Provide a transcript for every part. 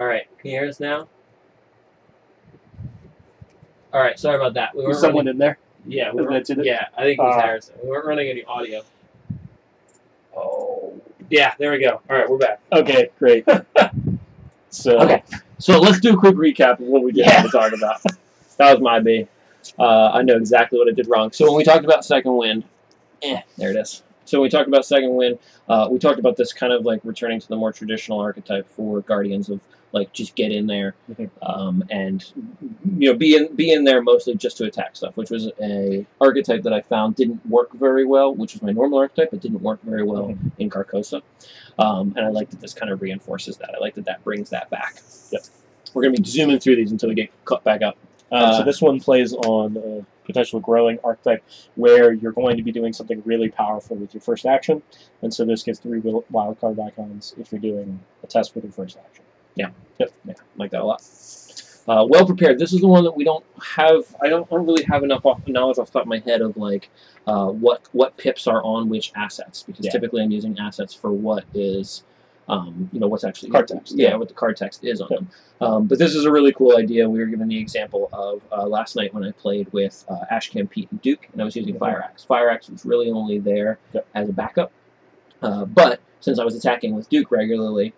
All right, can you hear us now? All right, sorry about that. Was someone in there? Yeah, yeah, I think it was Harrison. We weren't running any audio. Oh, yeah, there we go. All right, we're back. Okay, great. So let's do a quick recap of what we did have to talk about. That was my B. I know exactly what I did wrong. So when we talked about second wind, there it is. So when we talked about second wind, we talked about this kind of like returning to the more traditional archetype for Guardians of like just get in there and be in there mostly just to attack stuff, which was a archetype that I found didn't work very well, which was my normal archetype, but didn't work very well in Carcosa. And I like that this kind of reinforces that. I like that that brings that back. Yep. We're going to be zooming through these until we get cut back up. So this one plays on a potential growing archetype where you're going to be doing something really powerful with your first action. And so this gets 3 wildcard icons if you're doing a test with your first action. Yeah. Yep. Yeah. Like that a lot. Well prepared. This is the one that we don't have. I don't really have enough knowledge off the top of my head of like what pips are on which assets, because typically I'm using assets for what is what's actually card text. Yeah, what the card text is on them. But this is a really cool idea. We were given the example of last night when I played with Ashcan, Pete, and Duke, and I was using Fire Axe. Fire Axe was really only there as a backup, but since I was attacking with Duke regularly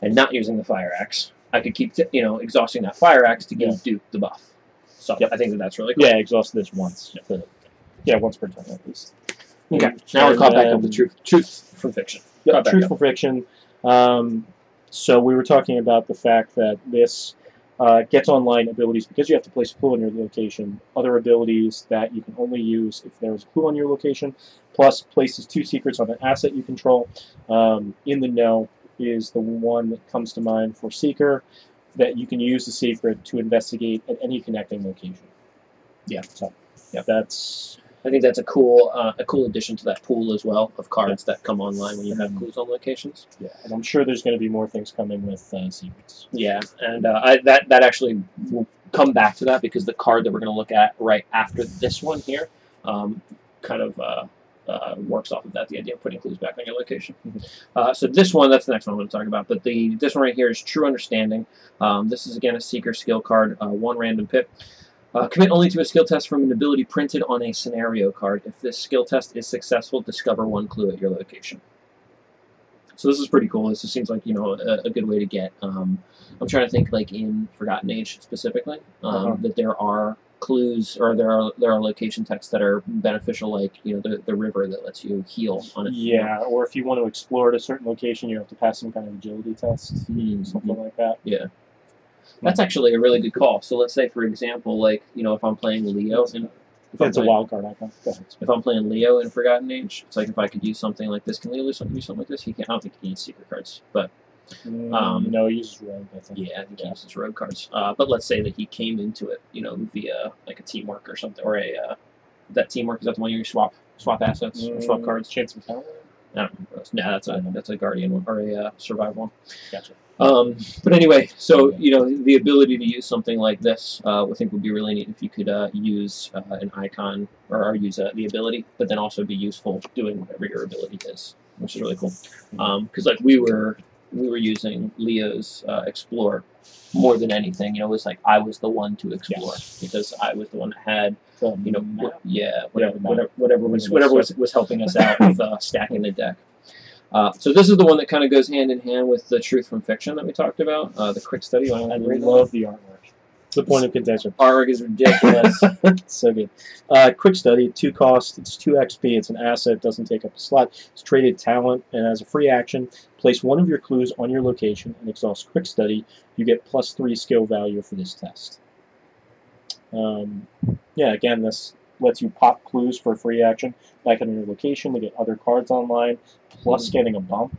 and not using the Fire Axe, I could keep exhausting that Fire Axe to give Duke the buff. So I think that's really cool. Yeah, exhaust this once. Once per turn at least. Okay, now we're caught back up to truth from fiction. Truth from fiction. So we were talking about the fact that this gets online abilities because you have to place a clue on your location. Other abilities that you can only use if there is a clue on your location, plus places 2 secrets on an asset you control. In the Know is the one that comes to mind for Seeker, that you can use the secret to investigate at any connecting location. Yeah. So that's... I think that's a cool addition to that pool as well of cards that come online when you have clues on locations. Yeah, and I'm sure there's going to be more things coming with secrets. Yeah, and that actually will come back to that, because the card that we're going to look at right after this one here kind of works off of that, the idea of putting clues back on your location. So this one, that's the next one I'm going to talk about, but this one right here is True Understanding. This is, again, a Seeker skill card, 1 random pip. Commit only to a skill test from an ability printed on a scenario card. If this skill test is successful, discover 1 clue at your location. So this is pretty cool. This seems like a good way to get. I'm trying to think, like in Forgotten Age specifically, that there are clues, or there are location texts that are beneficial, like the river that lets you heal on it. Yeah, or if you want to explore at a certain location, you have to pass some kind of agility test, something like that. Yeah. That's actually a really good call. So let's say, for example, like, if I'm playing Leo, and it's a wild card icon. If I'm playing Leo in Forgotten Age, it's like if I could use something like this. Can Leo do something like this? I don't think he can use secret cards, but no, he uses rogue. I think. Yeah, I think he uses rogue cards. But let's say that he came into it, via like a teamwork or something, or that teamwork, is that the one you swap assets or swap cards? Chance of power. I don't remember. That's a Guardian one, or a Survive one. Gotcha. But anyway, so the ability to use something like this, I think would be really neat if you could use an icon, or use the ability, but then also be useful doing whatever your ability is, which is really cool. Because like we were using Leo's Explore more than anything. It was like I was the one to explore because I was the one that had whatever was helping us out with stacking the deck. So this is the one that kind of goes hand in hand with the Truth from Fiction that we talked about, the quick study. I love the artwork. The point of contention. Artwork is ridiculous. So good. Quick study, 2 cost, it's 2 XP, it's an asset, doesn't take up a slot, it's traded talent, and as a free action, place 1 of your clues on your location and exhaust quick study. You get +3 skill value for this test. Again, this lets you pop clues for a free action back on your location to get other cards online, plus getting a bump.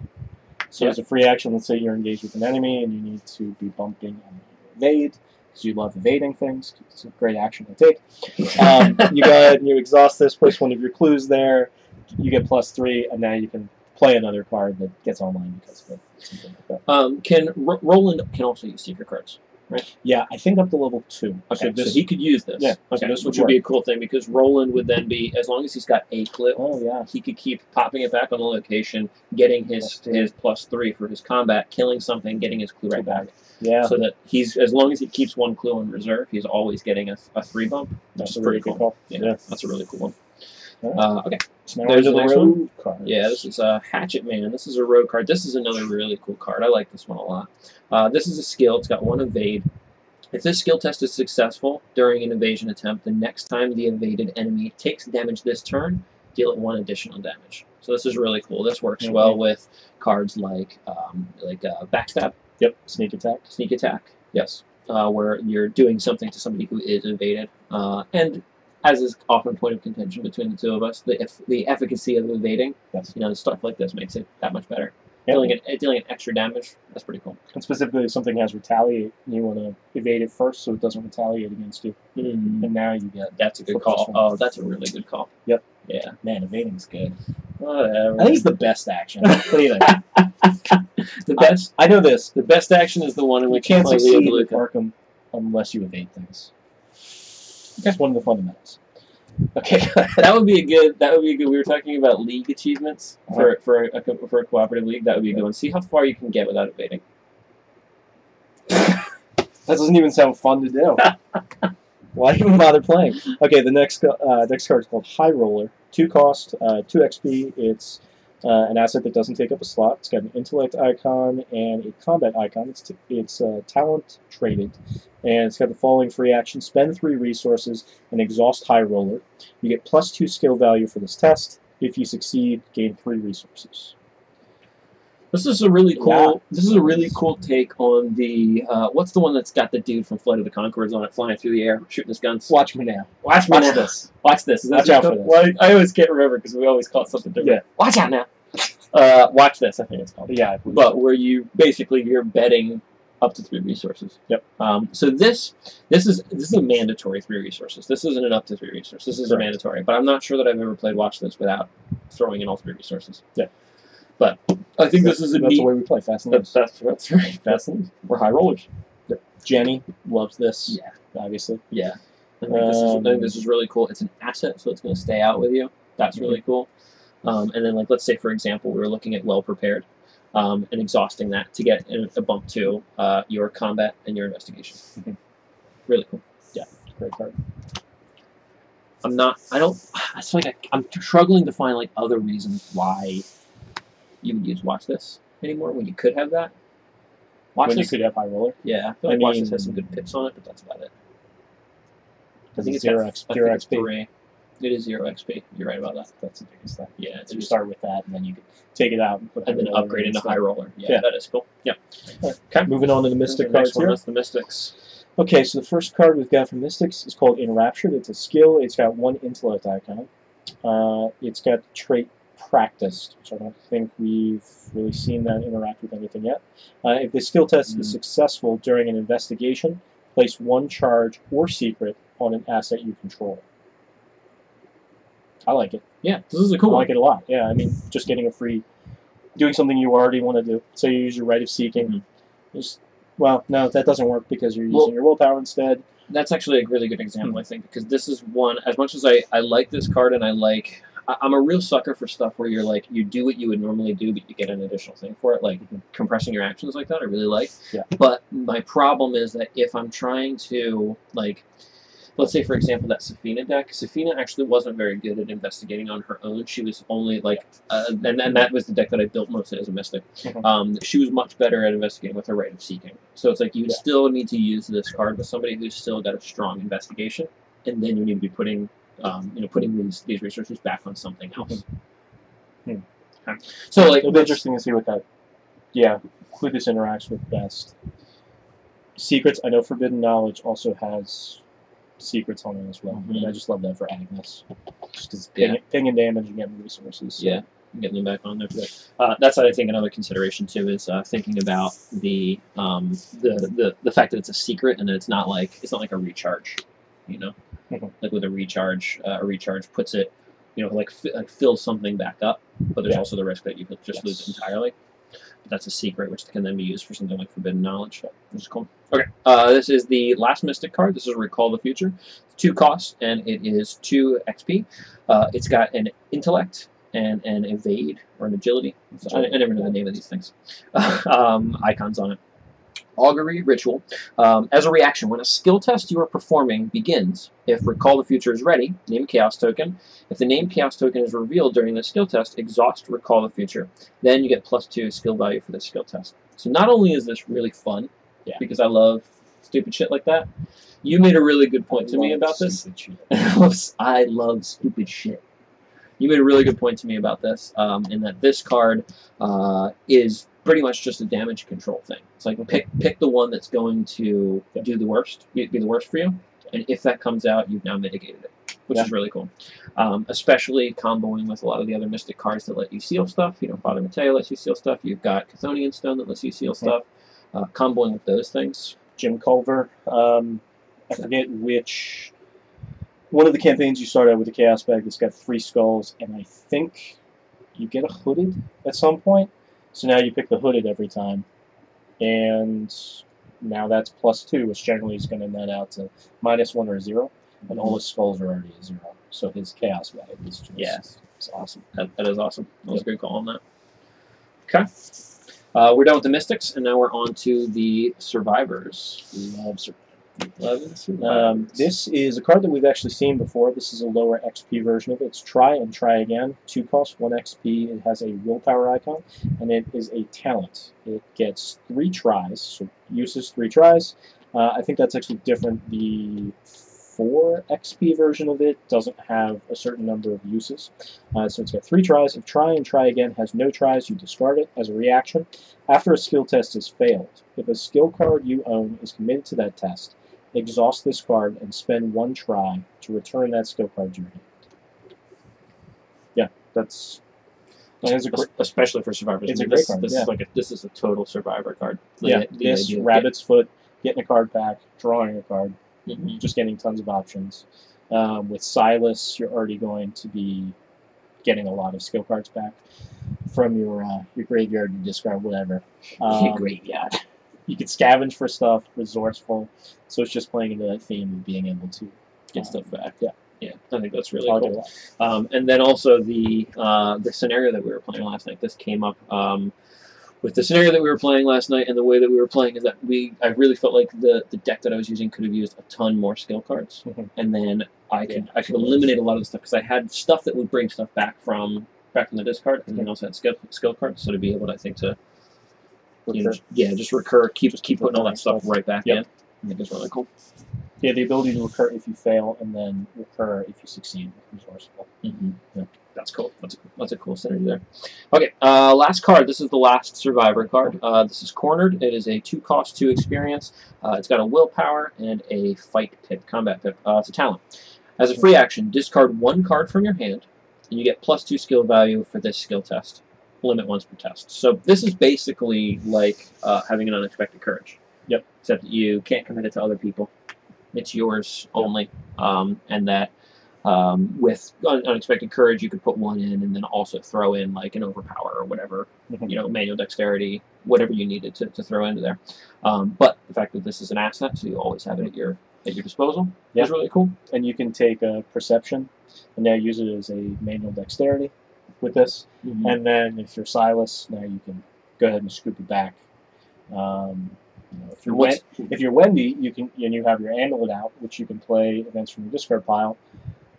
So as a free action, let's say you're engaged with an enemy and you need to be bumping on evade, because you love evading things. It's a great action to take. You go ahead and you exhaust this, place 1 of your clues there, you get +3, and now you can play another card that gets online because of it. Something like that. Roland can also use secret cards. right? Yeah, I think up to level 2. Okay, so so he could use this. Yeah, so okay, this which would would be a cool thing because Roland would then be, as long as he's got a clue, Oh yeah. he could keep popping it back on the location, getting his +3 for his combat, killing something, getting his clue right back. Yeah. So that he's, as long as he keeps one clue in reserve, he's always getting a 3 bump. That's Which a is really pretty good cool. call. Yeah, that's a really cool one. Okay. So now There's the the next road cards. Yeah, this is a Hatchet Man. This is a road card. This is another really cool card. I like this one a lot. This is a skill. It's got 1 evade. If this skill test is successful during an evasion attempt, the next time the evaded enemy takes damage this turn, deal it 1 additional damage. So this is really cool. This works well with cards like Backstab. Yep. Sneak attack. Sneak attack. Yes. Where you're doing something to somebody who is evaded. And as is often a point of contention between the two of us, the efficacy of evading, stuff like this makes it that much better. Yep. Dealing an extra damage, that's pretty cool. And specifically, if something has retaliate, you want to evade it first so it doesn't retaliate against you. Mm-hmm. And now you get... That's a good call. Oh, that's a really good call. Yep. Yeah. Man, evading's good. Whatever. I think it's the best action. What do you think? The best. I know this. The best action is the one in which you can't succeed with Arkham unless you evade things. That's one of the fundamentals. Okay, that would be a good. We were talking about league achievements for a cooperative league. That would be a good one. See how far you can get without evading. That doesn't even sound fun to do. Why even bother playing? Okay, the next card is called High Roller. 2 cost, 2 XP. It's an asset that doesn't take up a slot. It's got an intellect icon and a combat icon. It's talent traded, and it's got the following free action: spend 3 resources and exhaust High Roller. You get +2 skill value for this test. If you succeed, gain 3 resources. This is a really cool. Yeah. This is a really cool take on the. What's the one that's got the dude from Flight of the Conchords on it, flying through the air, shooting his guns? Watch me now. Watch this. Watch this. Watch out for this. Well, I always can't remember because we always call it something different. Yeah. Watch out now. Watch this. I think it's called. Yeah. But where you're betting up to 3 resources. Yep. So this is a mandatory 3 resources. This isn't an up to 3 resources. This is a mandatory. But I'm not sure that I've ever played Watch This without throwing in all 3 resources. Yeah. But I think this is a that's neat... the way we play Fast and Loose. That's right. Fast and Loose. We're high rollers. Yep. Jenny loves this. Yeah. Obviously. Yeah. I think this is really cool. It's an asset, so it's going to stay out with you. That's really cool. And then, let's say, for example, we were looking at Well Prepared and exhausting that to get a bump to your combat and your investigation. Really cool. Yeah. Great card. I'm struggling to find other reasons why you would use Watch This anymore when you could have that. You could have High Roller. Yeah, I feel like Watch This has some good pips on it, but that's about it. I think it's 0 XP. 3. It is 0 XP. You're right about that. That's the biggest thing. Yeah, so you start with that, and then you can take it out and then upgrade into High Roller. Yeah, that is cool. Yeah. Okay, moving on to the Mystic cards here. That's the Mystics. Okay, so the first card we've got from Mystics is called Enraptured. It's a skill. It's got 1 intellect icon. It's got the trait Practiced, which I don't think we've really seen that interact with anything yet. If the skill test is successful during an investigation, place 1 charge or secret on an asset you control. I like it. Yeah, this is a cool one. I like it a lot. Yeah, I mean, just getting a free... Doing something you already want to do. Say you use your Rite of Seeking. Well, no, that doesn't work because you're using your willpower instead. That's actually a really good example, I think, because this is one, as much as I like this card and I'm a real sucker for stuff where you do what you would normally do, but you get an additional thing for it, like compressing your actions like that, I really like. Yeah. But my problem is that if I'm trying to, let's say, for example, that Safina deck, Safina actually wasn't very good at investigating on her own. She was only, and that was the deck that I built mostly as a Mystic. She was much better at investigating with her Rite of Seeking. So it's you still need to use this card with somebody who's still got a strong investigation, and then you need to be putting these resources back on something else. So it'll be interesting to see what that, who this interacts with best. Secrets. I know Forbidden Knowledge also has secrets on it as well. And I just love that for Agnes. Just because ping and damage and getting resources. Yeah, getting them back on there. That's I think another consideration too is thinking about the fact that it's a secret and that it's not like a recharge, like with a recharge puts it, fills something back up, but there's also the risk that you could just lose it entirely. But that's a secret, which can then be used for something like Forbidden Knowledge, which is cool. Okay, this is the last Mystic card. This is Recall the Future. It's 2 costs, and it is 2 XP. It's got an Intellect and an Evade, or an Agility. I never know the name of these things. Icons on it. Augury Ritual. As a reaction, when a skill test you are performing begins, if Recall the Future is ready, name a Chaos token. If the named Chaos token is revealed during the skill test, exhaust Recall the Future. Then you get +2 skill value for this skill test. So not only is this really fun, because I love stupid shit like that, you made a really good point to me about this. I love stupid shit. You made a really good point to me about this, in that this card is pretty much just a damage control thing. It's like pick the one that's going to do the worst, be the worst for you, and if that comes out, you've now mitigated it, which is really cool. Especially comboing with a lot of the other Mystic cards that let you seal stuff. You know, Father Mateo lets you seal stuff. You've got Chthonian Stone that lets you seal stuff. Comboing with those things. Jim Culver. I forget which. One of the campaigns you start out with a Chaos Bag that's got 3 skulls, and I think you get a Hooded at some point. So now you pick the Hooded every time, and now that's +2, which generally is going to net out to -1 or a 0, and all his skulls are already a 0. So his Chaos Bag is just it's awesome. That is awesome. That was a good call on that. Okay. We're done with the Mystics, and now we're on to the Survivors. This is a card that we've actually seen before. This is a lower XP version of it. It's Try and Try Again. 2 costs, 1 XP. It has a willpower icon, and it is a talent. It gets 3 tries, so uses 3 tries. I think that's actually different. The 4 XP version of it doesn't have a certain number of uses. So it's got 3 tries. If Try and Try Again has no tries, you discard it as a reaction. After a skill test is failed, if a skill card you own is committed to that test, exhaust this card and spend 1 try to return that skill card to your hand. Yeah, that's especially for Survivors. It's a great card. This is a total Survivor card. This Rabbit's Foot, getting a card back, drawing a card, just getting tons of options. With Silas, you're already going to be getting a lot of skill cards back from your graveyard. You discard whatever. Graveyard. You can scavenge for stuff, resourceful. So it's just playing into that theme of being able to get stuff back. Yeah, I think that's really cool. And then also the scenario that we were playing last night. This came up with the scenario that we were playing last night, and the way that we were playing is that I really felt like the deck that I was using could have used a ton more skill cards, and then I could eliminate a lot of the stuff because I had stuff that would bring stuff back from the discard, and then also had skill cards. So to be able to, I think, to just recur, keep putting all that stuff right back in. I think it's really cool. Yeah, the ability to recur if you fail, and then recur if you succeed with resourceful. Yeah, that's cool. That's a cool synergy there. Okay, last card. This is the last Survivor card. This is Cornered. It is a 2 cost, 2 experience. It's got a willpower and a fight pip, combat pip. It's a talent. As a free action, discard 1 card from your hand, and you get +2 skill value for this skill test. Limit once per test. So this is basically like having an Unexpected Courage. Yep. Except that you can't commit it to other people. It's yours only. And that with Unexpected Courage, you could put 1 in and then also throw in like an Overpower or whatever, manual dexterity, whatever you needed to throw into there. But the fact that this is an asset, so you always have it at your disposal, is really cool. And you can take a Perception and now use it as a manual dexterity with this. And then if you're Silas, now you can go ahead and scoop it back. If you're Wendy, you have your Amulet out, which you can play events from your discard pile.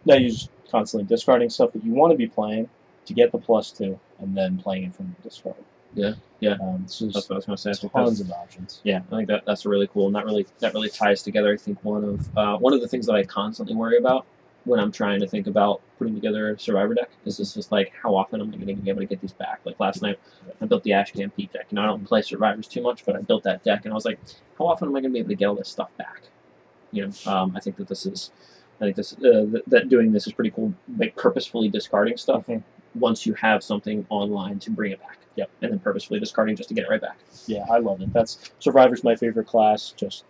Now you're just constantly discarding stuff that you want to be playing to get the +2, and then playing it from your discard. So that's what I was going to say. Tons of options. Yeah, I think that's really cool, and that really ties together. I think one of the things that I constantly worry about when I'm trying to think about putting together a Survivor deck is just like, how often am I going to be able to get these back? Like last night, I built the Ashcan Pete deck. I don't play Survivors too much, but I built that deck, and I was like, how often am I going to be able to get all this stuff back? I think that doing this is pretty cool. Like purposefully discarding stuff once you have something online to bring it back. And then purposefully discarding just to get it right back. Yeah, I love it. Survivor's my favorite class. Just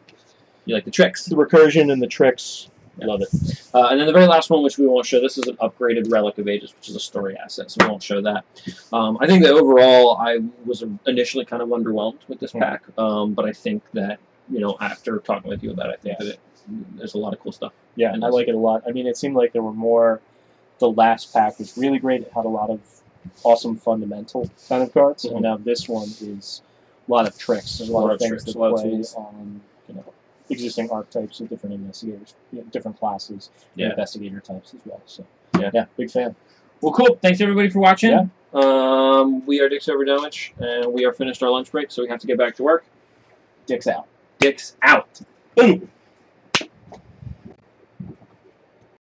you like the tricks, the recursion and the tricks. Love it. And then the very last one, which we won't show, this is an upgraded Relic of Ages, which is a story asset, so we won't show that. I think that overall, I was initially kind of underwhelmed with this pack, but I think that, after talking with you about it, I think that there's a lot of cool stuff. Yeah, I like it a lot. I mean, it seemed like there were more. The last pack was really great. It had a lot of awesome fundamental kind of cards, and now this one is a lot of tricks. There's a lot of things that play on existing archetypes of different investigators, different classes, investigator types as well. So yeah, big fan. Well, cool. Thanks everybody for watching. Yeah. We are Dick's Over Damage, and we are finished our lunch break, so we have to get back to work. Dick's out. Dick's out. Boom.